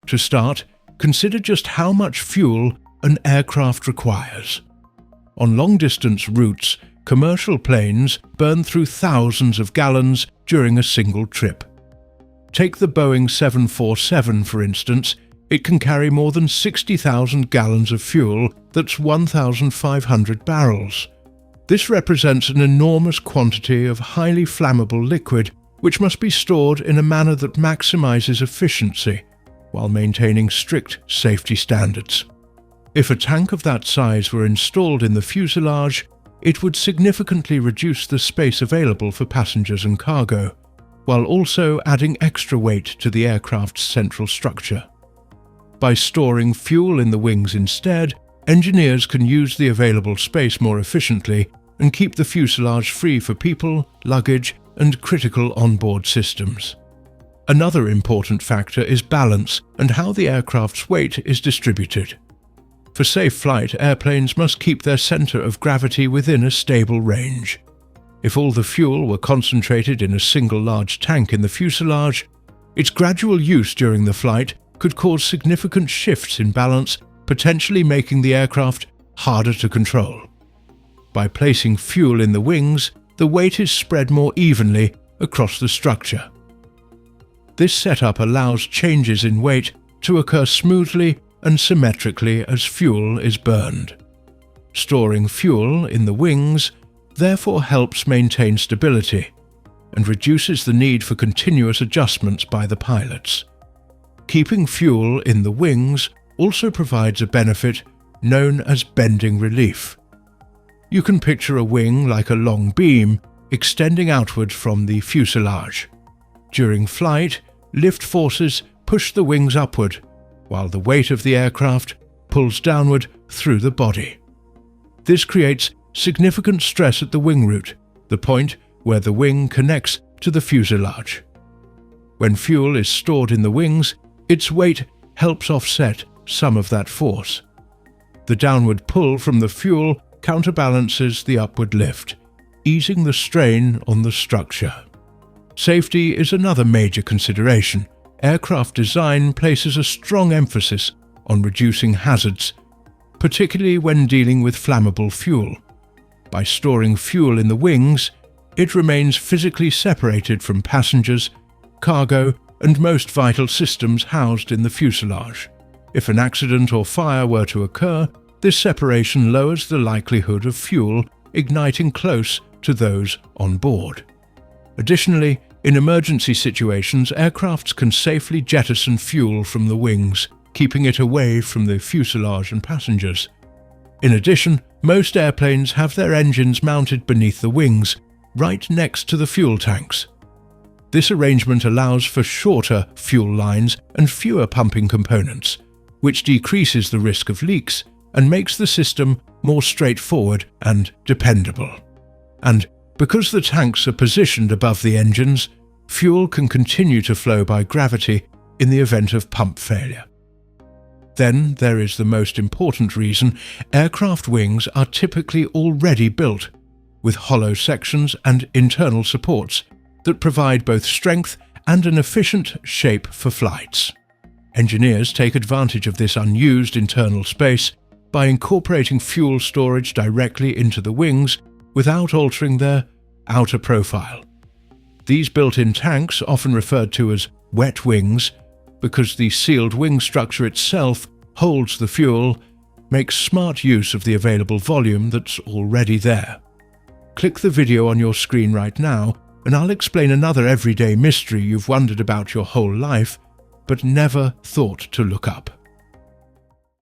To start, consider just how much fuel an aircraft requires. On long-distance routes, commercial planes burn through thousands of gallons during a single trip. Take the Boeing 747, for instance. It can carry more than 60,000 gallons of fuel, that's 1,500 barrels. This represents an enormous quantity of highly flammable liquid, which must be stored in a manner that maximizes efficiency, while maintaining strict safety standards. If a tank of that size were installed in the fuselage, it would significantly reduce the space available for passengers and cargo, while also adding extra weight to the aircraft's central structure. By storing fuel in the wings instead, engineers can use the available space more efficiently and keep the fuselage free for people, luggage, and critical onboard systems. Another important factor is balance and how the aircraft's weight is distributed. For safe flight, airplanes must keep their center of gravity within a stable range. If all the fuel were concentrated in a single large tank in the fuselage, its gradual use during the flight could cause significant shifts in balance, potentially making the aircraft harder to control. By placing fuel in the wings, the weight is spread more evenly across the structure. This setup allows changes in weight to occur smoothly and symmetrically as fuel is burned. Storing fuel in the wings therefore helps maintain stability and reduces the need for continuous adjustments by the pilots. Keeping fuel in the wings also provides a benefit known as bending relief. You can picture a wing like a long beam extending outward from the fuselage. During flight, lift forces push the wings upward, while the weight of the aircraft pulls downward through the body. This creates significant stress at the wing root, the point where the wing connects to the fuselage. When fuel is stored in the wings, its weight helps offset some of that force. The downward pull from the fuel counterbalances the upward lift, easing the strain on the structure. Safety is another major consideration. Aircraft design places a strong emphasis on reducing hazards, particularly when dealing with flammable fuel. By storing fuel in the wings, it remains physically separated from passengers, cargo, and most vital systems housed in the fuselage. If an accident or fire were to occur, this separation lowers the likelihood of fuel igniting close to those on board. Additionally, in emergency situations, aircrafts can safely jettison fuel from the wings, keeping it away from the fuselage and passengers. In addition, most airplanes have their engines mounted beneath the wings, right next to the fuel tanks. This arrangement allows for shorter fuel lines and fewer pumping components, which decreases the risk of leaks and makes the system more straightforward and dependable. And because the tanks are positioned above the engines, fuel can continue to flow by gravity in the event of pump failure. Then there is the most important reason: aircraft wings are typically already built with hollow sections and internal supports that provide both strength and an efficient shape for flights. Engineers take advantage of this unused internal space by incorporating fuel storage directly into the wings without altering their outer profile. These built-in tanks, often referred to as wet wings, because the sealed wing structure itself holds the fuel, makes smart use of the available volume that's already there. Click the video on your screen right now, and I'll explain another everyday mystery you've wondered about your whole life, but never thought to look up.